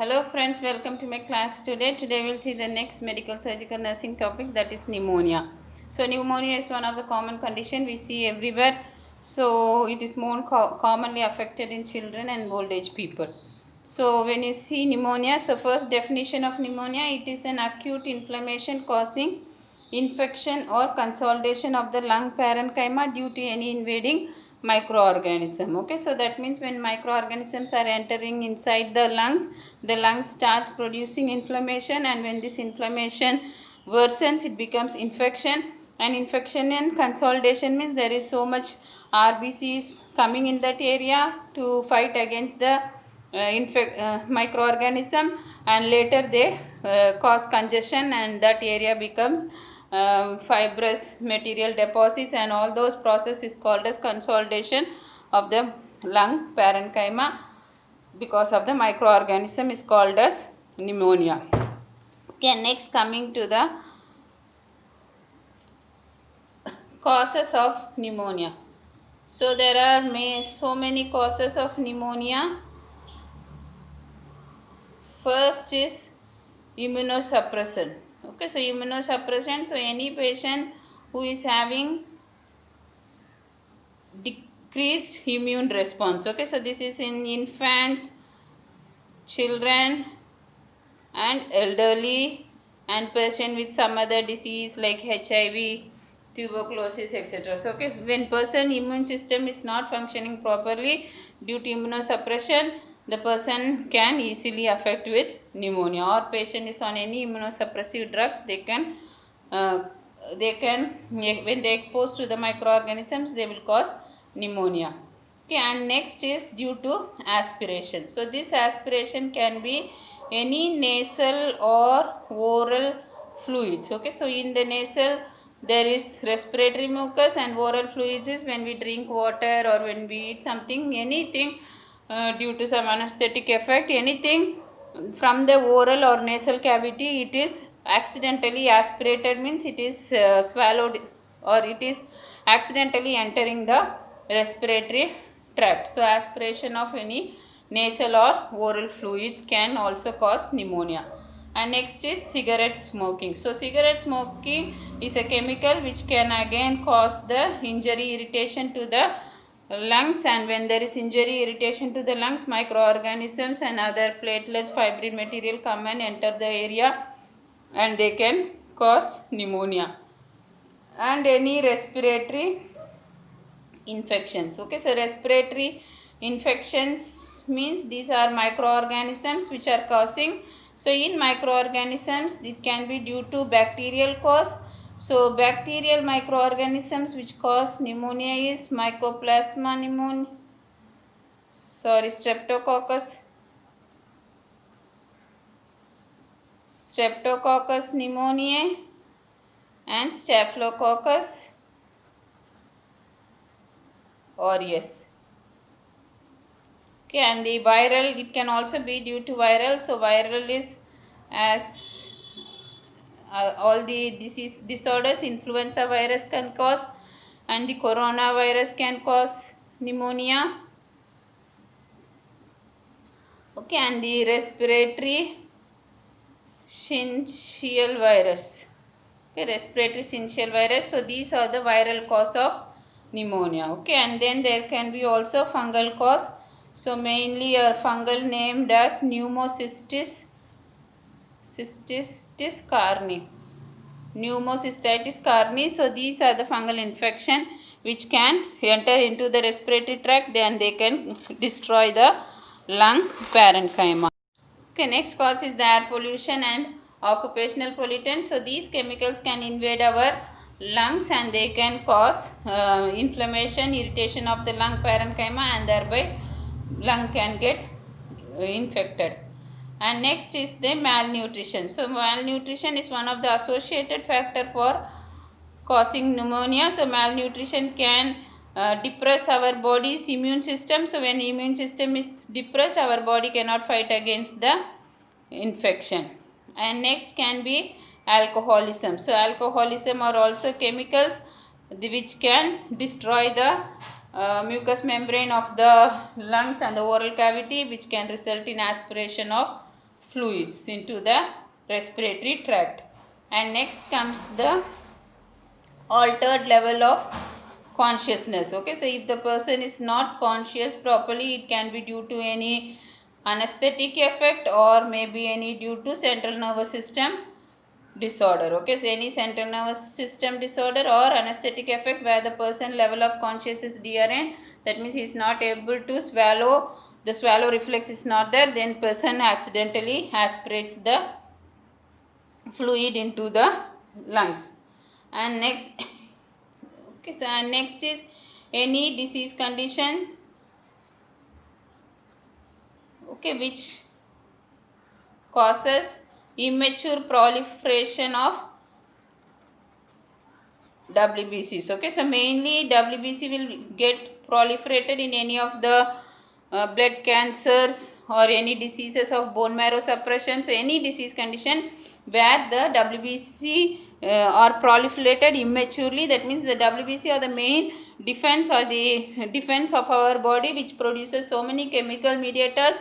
Hello friends, welcome to my class today. Today we'll see the next medical surgical nursing topic, that is pneumonia. So pneumonia is one of the common condition we see everywhere. So it is more commonly affected in children and old age people. So when you see pneumonia, so first definition of pneumonia, it is an acute inflammation causing infection or consolidation of the lung parenchyma due to any invading microorganism. Okay, so that means when microorganisms are entering inside the lungs starts producing inflammation, and when this inflammation worsens, it becomes infection. And infection and consolidation means there is so much RBCs coming in that area to fight against the microorganism, and later they cause congestion, and that area becomes fibrous material deposits, and all those process is called as consolidation of the lung parenchyma because of the microorganism is called as pneumonia. Okay, next coming to the causes of pneumonia. So there are so many causes of pneumonia. First is immunosuppression. Okay, so immunosuppression, so any patient who is having decreased immune response. Okay, so this is in infants, children and elderly, and patient with some other disease like HIV, tuberculosis, etc. So okay, when person immune system is not functioning properly due to immunosuppression, the person can easily affect with pneumonia. Or patient is on any immunosuppressive drugs, they can when they exposed to the microorganisms, they will cause pneumonia. Okay, and next is due to aspiration. So this aspiration can be any nasal or oral fluids. Okay, so in the nasal there is respiratory mucus, and oral fluids is when we drink water or when we eat something, anything due to some anesthetic effect, anything from the oral or nasal cavity, it is accidentally aspirated, means it is swallowed, or it is accidentally entering the respiratory tract. So aspiration of any nasal or oral fluids can also cause pneumonia. And next is cigarette smoking. So cigarette smoking is a chemical which can again cause the injury, irritation to the lungs, and when there is injury, irritation to the lungs, microorganisms and other platelets, fibrin material come and enter the area, and they can cause pneumonia. And any respiratory infections. Okay, so respiratory infections means these are microorganisms which are causing. So in microorganisms, it can be due to bacterial cause. So bacterial microorganisms which cause pneumonia is Mycoplasma pneumoniae, Streptococcus pneumoniae and Staphylococcus aureus. Okay, and the viral, it can also be due to viral. So viral is as all the disease disorders, influenza virus can cause, and the coronavirus can cause pneumonia. Okay, and the respiratory syncytial virus. Okay, respiratory syncytial virus. So these are the viral cause of pneumonia. Okay, and then there can be also fungal cause. So mainly a fungal named as Pneumocystis carni. Pneumocystitis carni. So these are the fungal infection which can enter into the respiratory tract, then they can destroy the lung parenchyma. Okay, next cause is the air pollution and occupational pollutants. So these chemicals can invade our lungs, and they can cause inflammation, irritation of the lung parenchyma, and thereby lung can get infected. And next is the malnutrition. So malnutrition is one of the associated factor for causing pneumonia. So malnutrition can depress our body's immune system. So when immune system is depressed, our body cannot fight against the infection. And next can be alcoholism. So alcoholism are also chemicals which can destroy the mucous membrane of the lungs and the oral cavity, which can result in aspiration of fluids into the respiratory tract. And next comes the altered level of consciousness. Okay, so if the person is not conscious properly, it can be due to any anesthetic effect or maybe any due to central nervous system disorder. Okay, so any central nervous system disorder or anesthetic effect where the person level of consciousness is DRN, that means he is not able to swallow, the swallow reflex is not there, then person accidentally aspirates the fluid into the lungs. And next okay, so and next is any disease condition, okay, which causes immature proliferation of WBCs. Okay, so mainly WBC will get proliferated in any of the blood cancers or any diseases of bone marrow suppression. So any disease condition where the WBC are proliferated immaturely, that means the WBC are the main defense or the defense of our body, which produces so many chemical mediators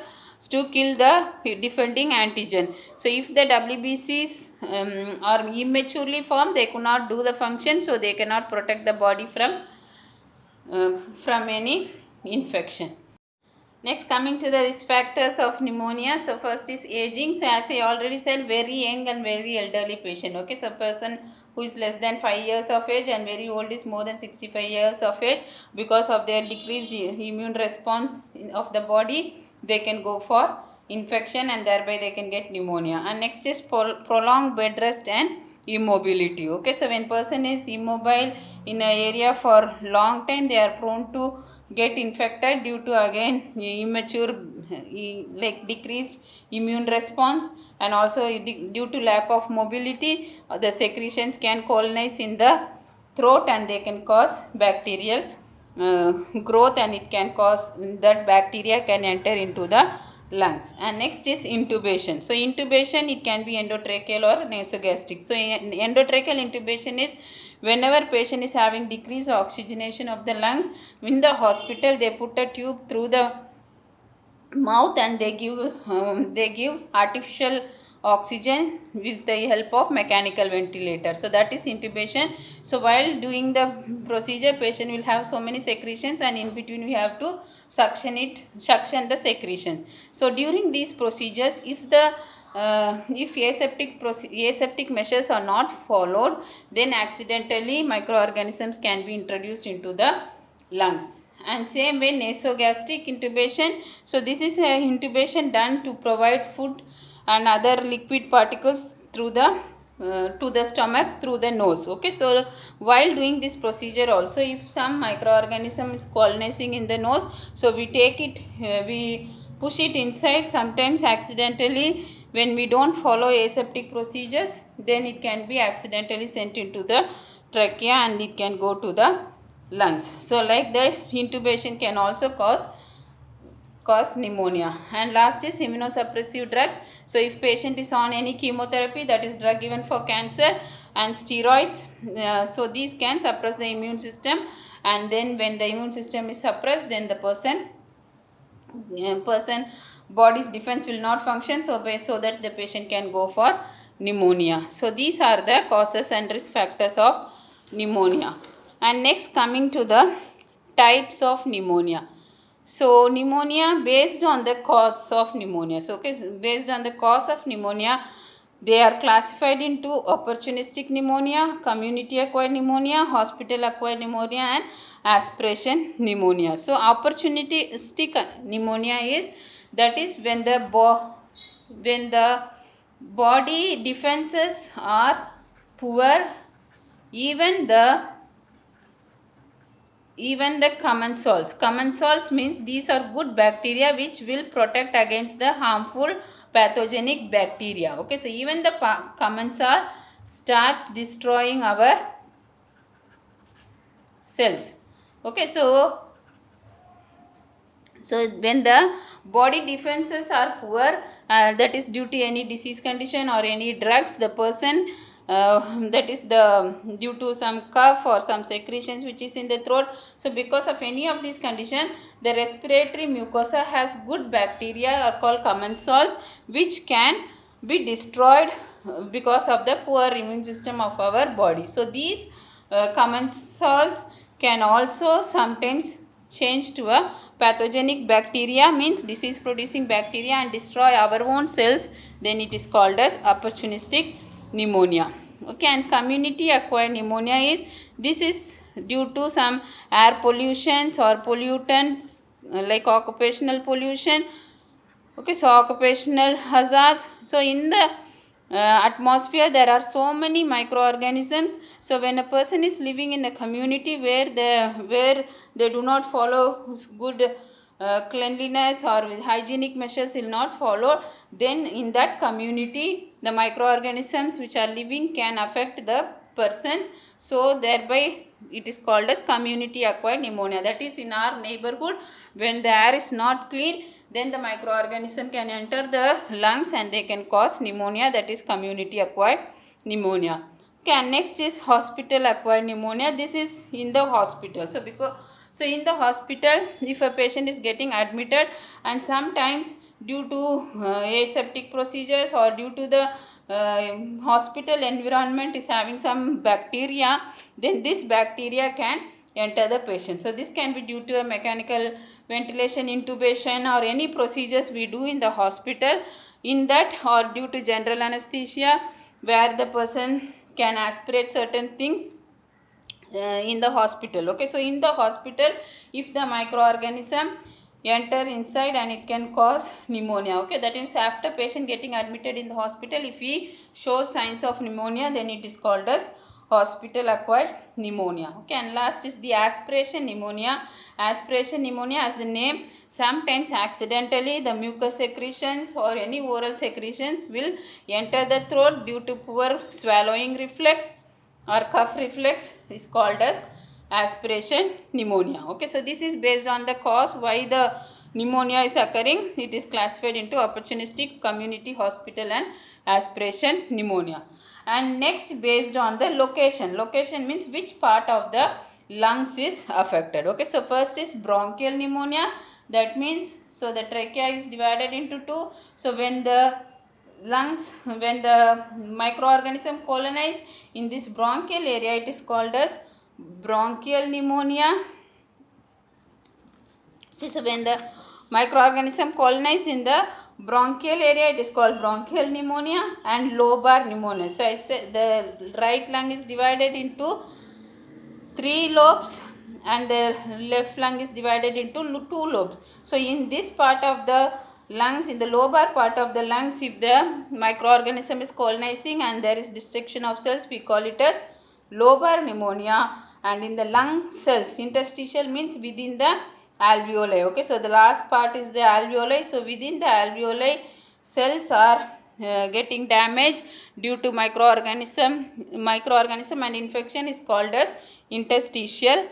to kill the defending antigen. So if the WBCs are immaturely formed, they could not do the function, so they cannot protect the body from any infection. Next, coming to the risk factors of pneumonia. So first is aging. So as I already said, very young and very elderly patient. Okay, so person who is less than 5 years of age and very old is more than 65 years of age, because of their decreased immune response of the body, they can go for infection and thereby they can get pneumonia. And next is prolonged bed rest and immobility. Okay, so when person is immobile in an area for long time, they are prone to get infected due to again immature like decreased immune response, and also due to lack of mobility, the secretions can colonize in the throat and they can cause bacterial growth, and it can cause that bacteria can enter into the lungs. And next is intubation. So intubation, it can be endotracheal or nasogastric. So endotracheal intubation is whenever patient is having decreased oxygenation of the lungs, in the hospital they put a tube through the mouth and they give artificial oxygen with the help of mechanical ventilator. So that is intubation. So while doing the procedure, patient will have so many secretions, and in between we have to suction the secretion. So during these procedures, if aseptic measures are not followed, then accidentally microorganisms can be introduced into the lungs. And same way nasogastric intubation. So this is a intubation done to provide food and other liquid particles through the to the stomach through the nose. Okay, so while doing this procedure also, if some microorganism is colonizing in the nose, so we take it, we push it inside. Sometimes accidentally, when we don't follow aseptic procedures, then it can be accidentally sent into the trachea and it can go to the lungs. So like that, intubation can also cause pneumonia. And last is immunosuppressive drugs. So if patient is on any chemotherapy, that is drug given for cancer, and steroids, so these can suppress the immune system, and then when the immune system is suppressed, then the person body's defense will not function, so that the patient can go for pneumonia. So these are the causes and risk factors of pneumonia. And next, coming to the types of pneumonia. So pneumonia based on the cause of pneumonia. So okay, so based on the cause of pneumonia, they are classified into opportunistic pneumonia, community acquired pneumonia, hospital acquired pneumonia, and aspiration pneumonia. So opportunistic pneumonia is, that is when the body defenses are poor, even the commensals. Commensals means these are good bacteria which will protect against the harmful pathogenic bacteria. Okay, so even the commensal starts destroying our cells. Okay, so when the body defenses are poor, that is due to any disease condition or any drugs, the person that is the due to some cough or some secretions which is in the throat. So because of any of these conditions, the respiratory mucosa has good bacteria are called commensals, which can be destroyed because of the poor immune system of our body. So these commensals can also sometimes change to a pathogenic bacteria, means disease producing bacteria, and destroy our own cells. Then it is called as opportunistic pneumonia. Okay, and community acquired pneumonia is, this is due to some air pollutions or pollutants like occupational pollution. Okay, so occupational hazards. So in the atmosphere there are so many microorganisms. So when a person is living in a community where they do not follow good cleanliness or hygienic measures will not follow, then in that community the microorganisms which are living can affect the persons. So thereby it is called as community acquired pneumonia. That is, in our neighborhood, when the air is not clean, then the microorganism can enter the lungs and they can cause pneumonia. That is community acquired pneumonia. Okay, and next is hospital acquired pneumonia. This is in the hospital. So in the hospital, if a patient is getting admitted and sometimes due to aseptic procedures or due to the hospital environment is having some bacteria, then this bacteria can enter the patient. So this can be due to a mechanical ventilation, intubation, or any procedures we do in the hospital, in that, or due to general anesthesia where the person can aspirate certain things in the hospital. Okay, so in the hospital, if the microorganism enter inside and it can cause pneumonia. Okay, that means after patient getting admitted in the hospital, if he shows signs of pneumonia, then it is called as hospital acquired pneumonia. Okay, and last is the aspiration pneumonia. Aspiration pneumonia, as the name, sometimes accidentally the mucus secretions or any oral secretions will enter the throat due to poor swallowing reflex or cough reflex, is called as aspiration pneumonia. Okay, so this is based on the cause why the pneumonia is occurring. It is classified into opportunistic, community, hospital, and aspiration pneumonia. And next, based on the location. Location means which part of the lungs is affected. Okay, so first is bronchial pneumonia. That means, so the trachea is divided into two. So when the lungs, when the microorganism colonize in this bronchial area, it is called as bronchial pneumonia. So when the microorganism colonize in the bronchial area, it is called bronchial pneumonia. And lobar pneumonia. So I said the right lung is divided into 3 lobes and the left lung is divided into 2 lobes. So in this part of the lungs, in the lobar part of the lungs, if the microorganism is colonizing and there is destruction of cells, we call it as lobar pneumonia. And in the lung cells, interstitial means within the alveoli. Okay, so the last part is the alveoli. So within the alveoli, cells are getting damaged due to microorganism and infection is called as interstitial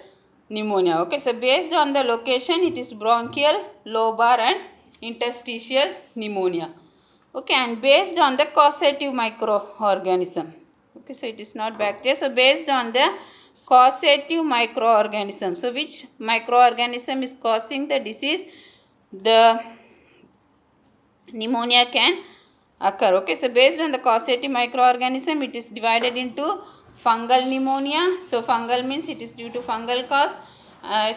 pneumonia. Okay, so based on the location, it is bronchial, lobar, and interstitial pneumonia. Okay, and based on the causative microorganism. Okay, so it is not bacteria. So based on the causative microorganism. So which microorganism is causing the disease, the pneumonia can occur. Okay, so based on the causative microorganism, it is divided into fungal pneumonia. So fungal means it is due to fungal cause.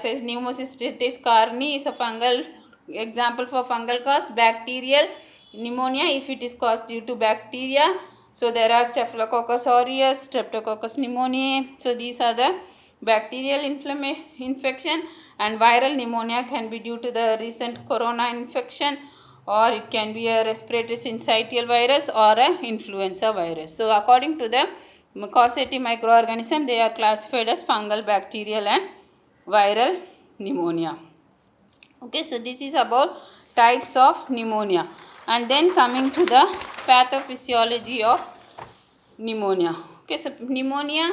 Says Pneumocystis carinii is a fungal example for fungal cause. Bacterial pneumonia, if it is caused due to bacteria. So there are Staphylococcus aureus, Streptococcus pneumoniae. So these are the bacterial infection. And viral pneumonia can be due to the recent corona infection, or it can be a respiratory syncytial virus or a influenza virus. So according to the causative microorganism, they are classified as fungal, bacterial, and viral pneumonia. Okay, so this is about types of pneumonia. And then coming to the pathophysiology of pneumonia. Okay, so pneumonia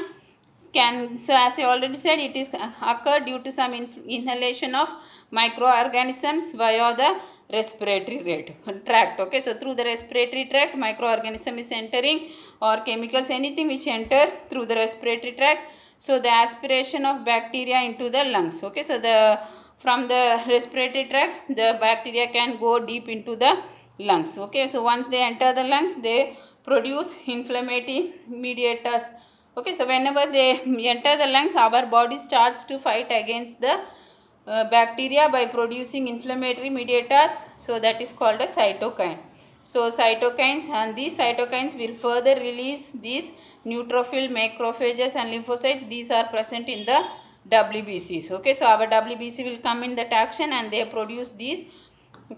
can, so as I already said, it is occurred due to some inhalation of microorganisms via the respiratory rate tract. Okay, so through the respiratory tract microorganism is entering, or chemicals, anything which enter through the respiratory tract. So the aspiration of bacteria into the lungs. Okay, so the from the respiratory tract the bacteria can go deep into the lungs. Okay, so once they enter the lungs they produce inflammatory mediators. Okay, so whenever they enter the lungs our body starts to fight against the bacteria by producing inflammatory mediators. So that is called a cytokine. So cytokines, and these cytokines will further release these neutrophil, macrophages and lymphocytes. These are present in the WBCs. Okay, so our WBC will come in that action and they produce these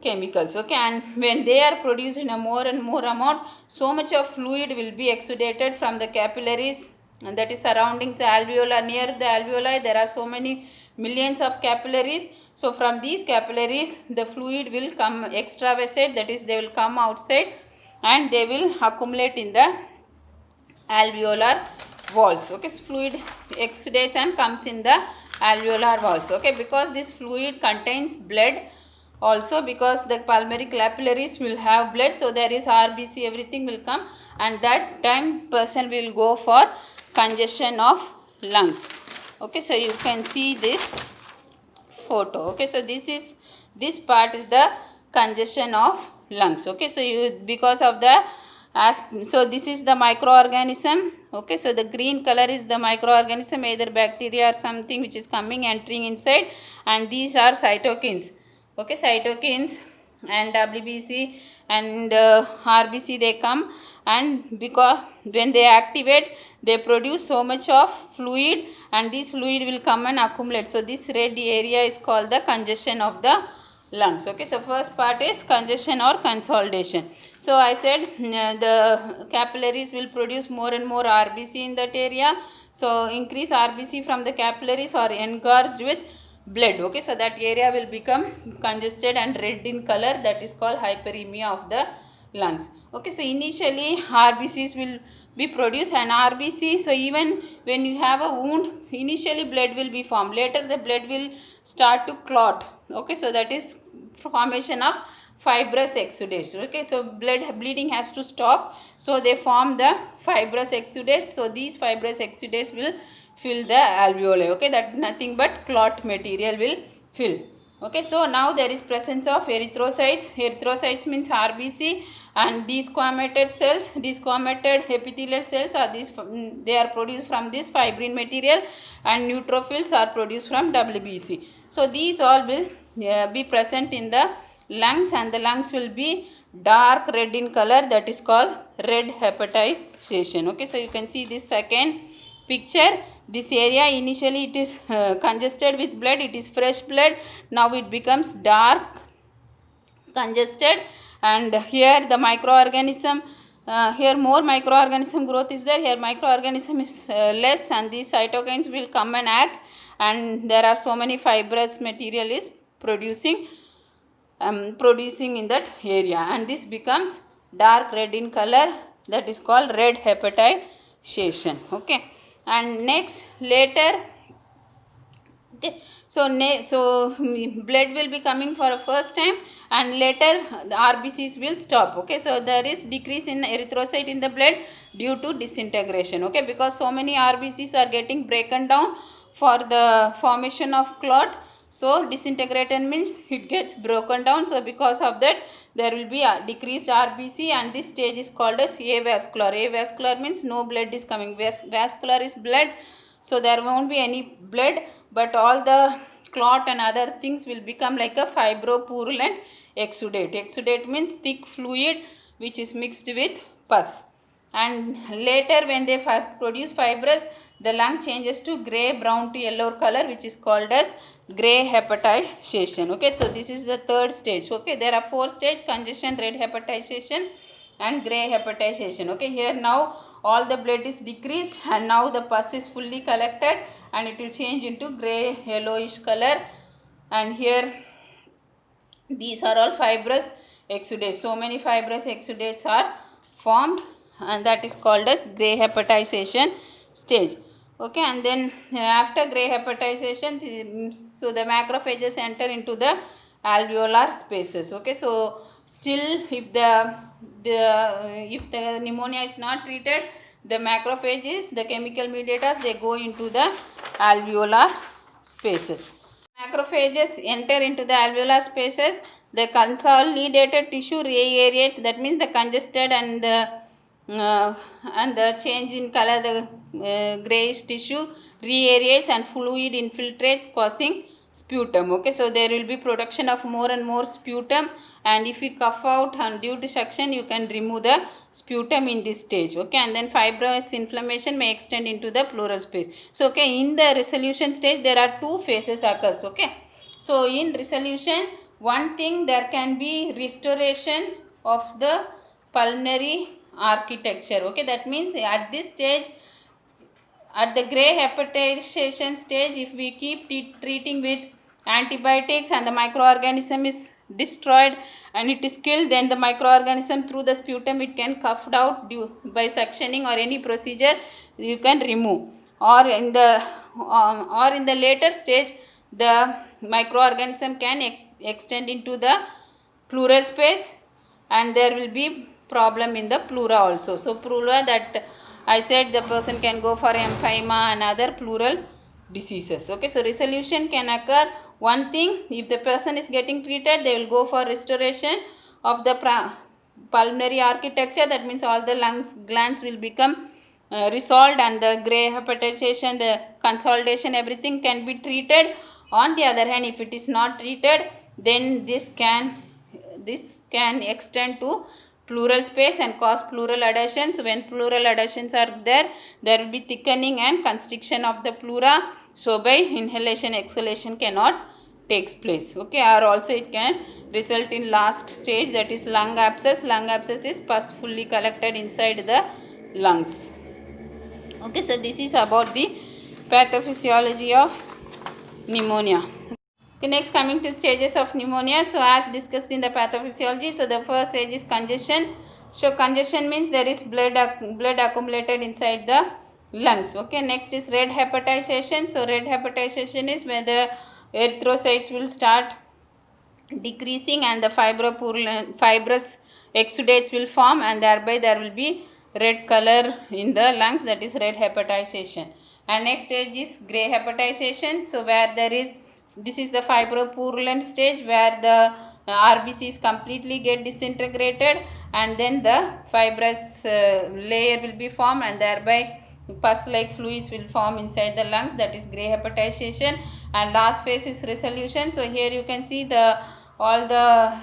chemicals. Okay, and when they are produced in a more and more amount, so much of fluid will be exudated from the capillaries, and that is surrounding the alveoli. Near the alveoli there are so many millions of capillaries. So from these capillaries the fluid will come extravasate, that is they will come outside and they will accumulate in the alveolar walls. Okay, so fluid exudates and comes in the alveolar walls. Okay, because this fluid contains blood also, because the pulmonary capillaries will have blood, so there is RBC, everything will come, and that time person will go for congestion of lungs. Okay, so you can see this photo. Okay, so this part is the congestion of lungs. Okay, so you, because of the so this is the microorganism. Okay, so the green color is the microorganism, either bacteria or something which is coming entering inside, and these are cytokines. Okay, cytokines and WBC and RBC they come, and because when they activate they produce so much of fluid, and this fluid will come and accumulate. So this red area is called the congestion of the lungs. Okay, so first part is congestion or consolidation. So I said the capillaries will produce more and more RBC in that area. So increase RBC from the capillaries or engorged with blood. Okay, so that area will become congested and red in color, that is called hyperemia of the lungs. Okay, so initially RBCs will be produced, and RBC, so even when you have a wound initially blood will be formed, later the blood will start to clot. Okay, so that is formation of fibrous exudates. Okay, so bleeding has to stop, so they form the fibrous exudates. So these fibrous exudates will fill the alveoli. Okay, that nothing but clot material will fill. Okay, so now there is presence of erythrocytes. Erythrocytes means RBC, and these squamated cells, these squamated epithelial cells are these, they are produced from this fibrin material, and neutrophils are produced from WBC. So these all will be present in the lungs, and the lungs will be dark red in color, that is called red hepatization. Okay, so you can see this second picture. This area initially it is congested with blood, it is fresh blood, now it becomes dark congested, and here the microorganism, here more microorganism growth is there, here microorganism is less, and these cytokines will come and act, and there are so many fibrous material is producing in that area, and this becomes dark red in color, that is called red hepatization. Okay, and next later, okay, so blood will be coming for a first time, and later the RBCs will stop. Okay, so there is decrease in erythrocyte in the blood due to disintegration. Okay, because so many RBCs are getting broken down for the formation of clot. So disintegrated means it gets broken down, so because of that there will be a decreased RBC, and this stage is called as avascular. Avascular means no blood is coming, vascular is blood, so there won't be any blood, but all the clot and other things will become like a fibropurulent exudate. Exudate means thick fluid which is mixed with pus, and later when they produce fibrous, the lung changes to grey brown to yellow color, which is called as grey hepatization. Okay, so this is the third stage. Okay, there are four stages: congestion, red hepatization and grey hepatization. Okay, here now all the blood is decreased, and now the pus is fully collected, and it will change into grey yellowish color, and here these are all fibrous exudates. So many fibrous exudates are formed, and that is called as grey hepatization stage. Okay, and then after grey hepatization, so the macrophages enter into the alveolar spaces. Okay, so still if the pneumonia is not treated, the macrophages, the chemical mediators, they go into the alveolar spaces. Macrophages enter into the alveolar spaces. The consolidated tissue reaerates, that means the congested and the change in color, the grayish tissue reaerates and fluid infiltrates, causing sputum. Okay, so there will be production of more and more sputum, and if you cough out and due to suction, you can remove the sputum in this stage. Okay, and then fibrous inflammation may extend into the pleural space. So okay, in the resolution stage there are two phases occurs. Okay, so in resolution, one thing, there can be restoration of the pulmonary architecture. Okay, that means at this stage, at the gray hepatization stage, if we keep treating with antibiotics and the microorganism is destroyed and it is killed, then the microorganism through the sputum, it can coughed out by suctioning or any procedure you can remove. Or in the later stage, the microorganism can extend into the pleural space, and there will be problem in the pleura also. So pleura, that I said, the person can go for emphyema and other pleural diseases. Okay, so resolution can occur. One thing, if the person is getting treated, they will go for restoration of the pulmonary architecture. That means all the lungs glands will become resolved, and the gray hepatization, the consolidation, everything can be treated. On the other hand, if it is not treated, then this can extend to pleural space and cause pleural adhesions. When pleural adhesions are there, there will be thickening and constriction of the pleura. So by inhalation, exhalation cannot takes place. Okay, or also it can result in last stage, that is lung abscess. Lung abscess is pus fully collected inside the lungs. Okay, so this is about the pathophysiology of pneumonia. Okay, next coming to stages of pneumonia. So as discussed in the pathophysiology, so the first stage is congestion. So congestion means there is blood accumulated inside the lungs. Okay, next is red hepatization. So red hepatization is where the erythrocytes will start decreasing and the fibrous exudates will form, and thereby there will be red color in the lungs, that is red hepatization. And next stage is gray hepatization. So where there is, this is the fibropurulent stage, where the RBCs completely get disintegrated, and then the fibrous layer will be formed, and thereby pus like fluids will form inside the lungs, that is gray hepatization. And last phase is resolution. So here you can see the all the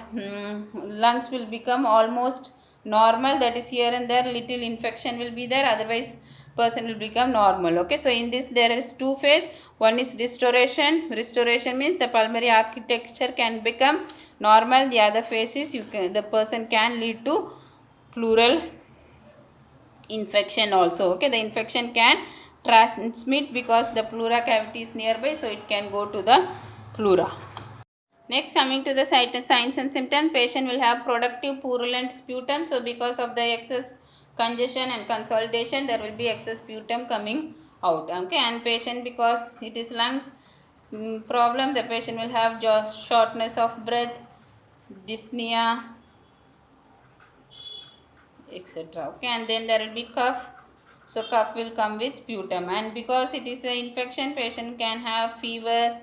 lungs will become almost normal, that is here and there little infection will be there, otherwise person will become normal. Okay, so in this there is two phase. One is restoration. Restoration means the pulmonary architecture can become normal. The other phase is the person can lead to pleural infection also. Okay, the infection can transmit because the pleura cavity is nearby, so it can go to the pleura. Next, coming to the signs and symptoms, patient will have productive purulent sputum. So because of the excess congestion and consolidation, there will be excess sputum coming out. Okay, and patient, because it is lungs problem, the patient will have shortness of breath, dyspnea, etc. Okay, and then there will be cough. So cough will come with sputum, and because it is an infection, patient can have fever,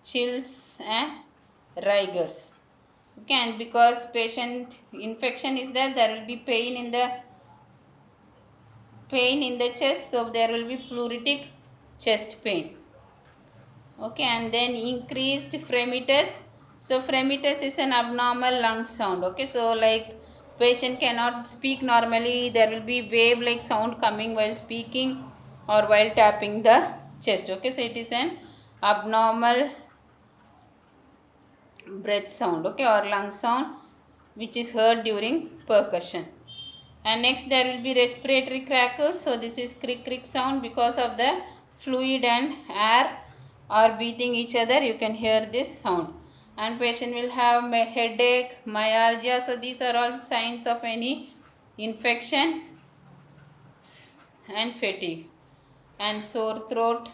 chills and rigors. Okay, and because patient infection is there, there will be pain in the chest, so there will be pleuritic chest pain. Okay, and then increased fremitus. So fremitus is an abnormal lung sound. Okay, so like patient cannot speak normally, there will be wave like sound coming while speaking or while tapping the chest. Okay, so it is an abnormal breath sound, okay, or lung sound which is heard during percussion. And next there will be respiratory crackles. So this is crick crick sound, because of the fluid and air are beating each other, you can hear this sound. And patient will have headache, myalgia. So these are all signs of any infection, and fatigue and sore throat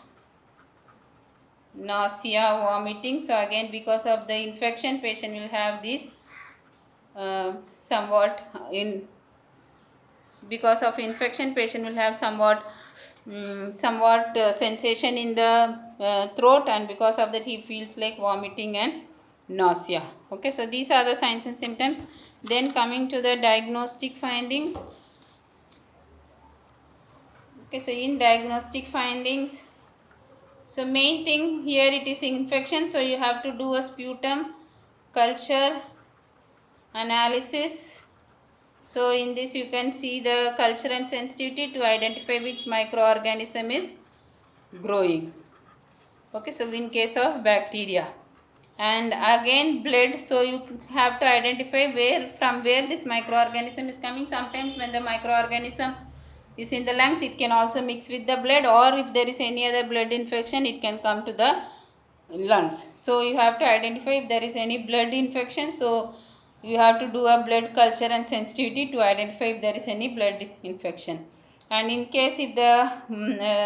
nausea, vomiting. So again, because of the infection, patient will have this somewhat in because of infection, patient will have somewhat sensation in the throat, and because of that he feels like vomiting and nausea. Okay, so these are the signs and symptoms. Then coming to the diagnostic findings. Okay, so in diagnostic findings, so main thing here, it is infection, so you have to do a sputum culture analysis. So in this you can see the culture and sensitivity to identify which microorganism is growing. Okay, so in case of bacteria, and again blood, so you have to identify from where this microorganism is coming. Sometimes when the microorganism is in the lungs, it can also mix with the blood, or if there is any other blood infection, it can come to the lungs. So you have to identify if there is any blood infection. So you have to do a blood culture and sensitivity to identify if there is any blood infection. And in case if the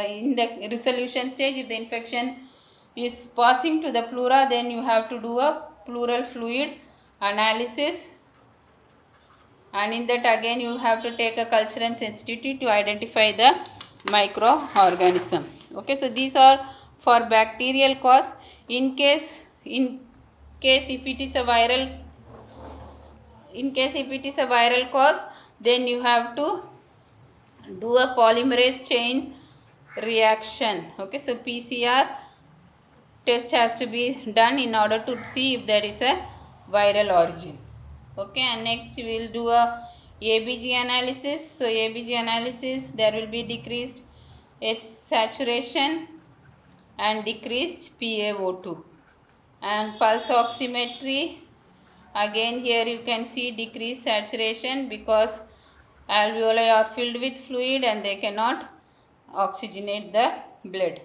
in the resolution stage, if the infection is passing to the pleura, then you have to do a pleural fluid analysis, and in that again you have to take a culture and sensitivity to identify the microorganism. Okay, so these are for bacterial cause. In case if it is a viral cause, then you have to do a polymerase chain reaction. Okay, so PCR test has to be done in order to see if there is a viral origin. Okay, and next we will do a ABG analysis. So ABG analysis, there will be decreased S saturation and decreased PaO2. And pulse oximetry, again here you can see decreased saturation because alveoli are filled with fluid and they cannot oxygenate the blood.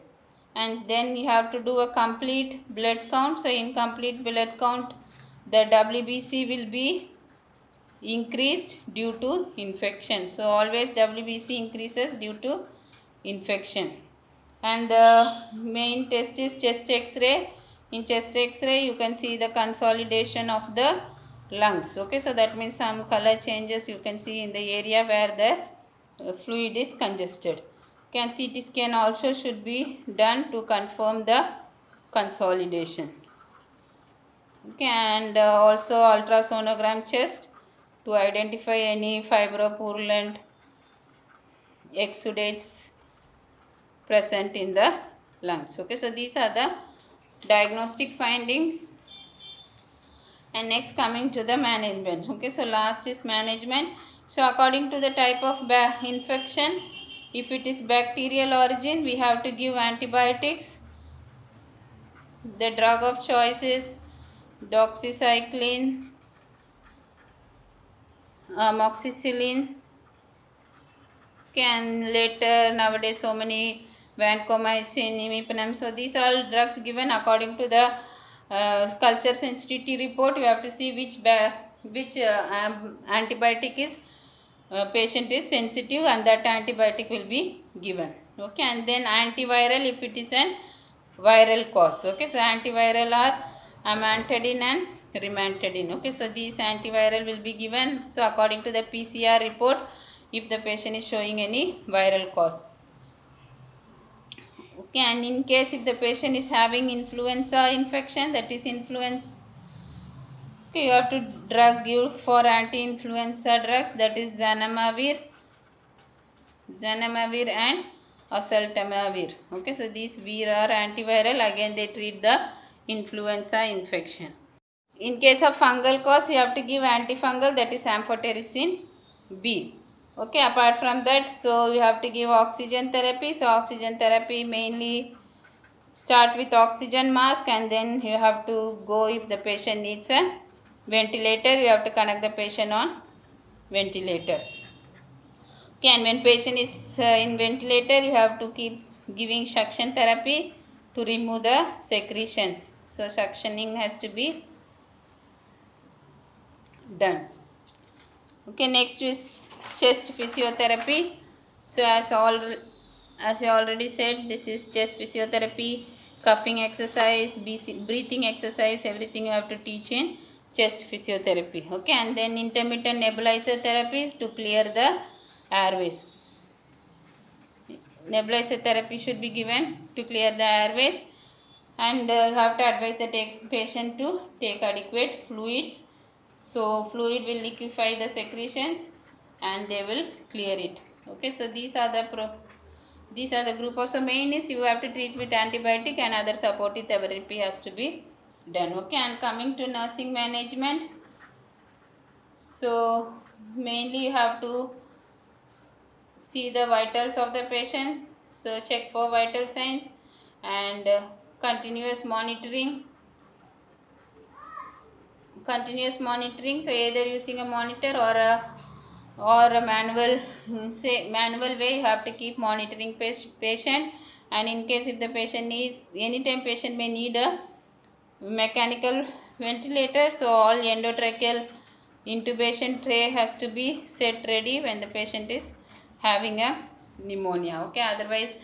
And then you have to do a complete blood count. So in complete blood count, the WBC will be increased due to infection. So always WBC increases due to infection. And the main test is chest X-ray. In chest X-ray you can see the consolidation of the lungs. Okay, so that means some color changes you can see in the area where the fluid is congested. Okay, and CT scan also should be done to confirm the consolidation. Okay, and also ultrasonogram chest to identify any fibropurulent exudates present in the lungs. Okay, so these are the diagnostic findings. And next coming to the management. Okay, so last is management. So according to the type of infection, if it is bacterial origin, we have to give antibiotics. The drug of choice is doxycycline, amoxicillin. Okay, and later nowadays so many vancomycin, imipenem. So these are drugs given according to the culture sensitivity report. You have to see which antibiotic is patient is sensitive, and that antibiotic will be given. Okay, and then antiviral if it is an viral cause. Okay, so antiviral are amantadine and rimantadine. Okay, so these antiviral will be given. So according to the PCR report, if the patient is showing any viral cause. Okay, and in case if the patient is having influenza infection, that is influenza, okay, you have to give for anti-influenza drugs, that is zanamivir and oseltamivir. Okay, so these vir are antiviral. Again they treat the influenza infection. In case of fungal cause, you have to give antifungal, that is amphotericin B. Okay, apart from that, so you have to give oxygen therapy. So oxygen therapy mainly start with oxygen mask, and then you have to go if the patient needs a ventilator, you have to connect the patient on ventilator. Okay, and when patient is in ventilator, you have to keep giving suction therapy to remove the secretions. So suctioning has to be done. Okay, next is chest physiotherapy. So as I already said, this is chest physiotherapy coughing exercise, breathing exercise, everything you have to teach in chest physiotherapy. Okay, and then intermittent nebulizer therapies to clear the airways. Nebulizer therapy should be given to clear the airways, and you have to advise the patient to take adequate fluids. So fluid will liquefy the secretions and they will clear it. Okay, so these are the group of, so main is you have to treat with antibiotic and other supportive therapy has to be done. Okay, and coming to nursing management, so mainly you have to see the vitals of the patient, so check for vital signs and continuous monitoring. So either using a monitor or a manual way, you have to keep monitoring patient, and in case if the patient needs, anytime patient may need a mechanical ventilator, so all endotracheal intubation tray has to be set ready when the patient is having a pneumonia. Okay, otherwise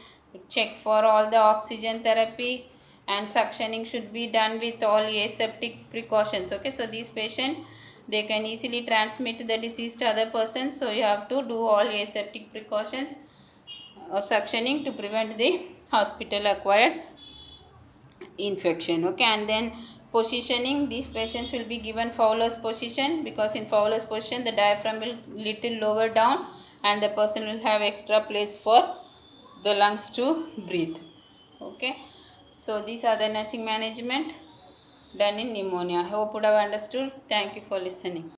check for all the oxygen therapy, and suctioning should be done with all aseptic precautions. Okay, so these patients, they can easily transmit the disease to other persons, so you have to do all aseptic precautions or suctioning to prevent the hospital acquired infection. Okay, and then positioning, these patients will be given Fowler's position, because in Fowler's position the diaphragm will little lower down and the person will have extra place for the lungs to breathe. Okay, so these are the nursing management done in pneumonia. I hope you have understood. Thank you for listening.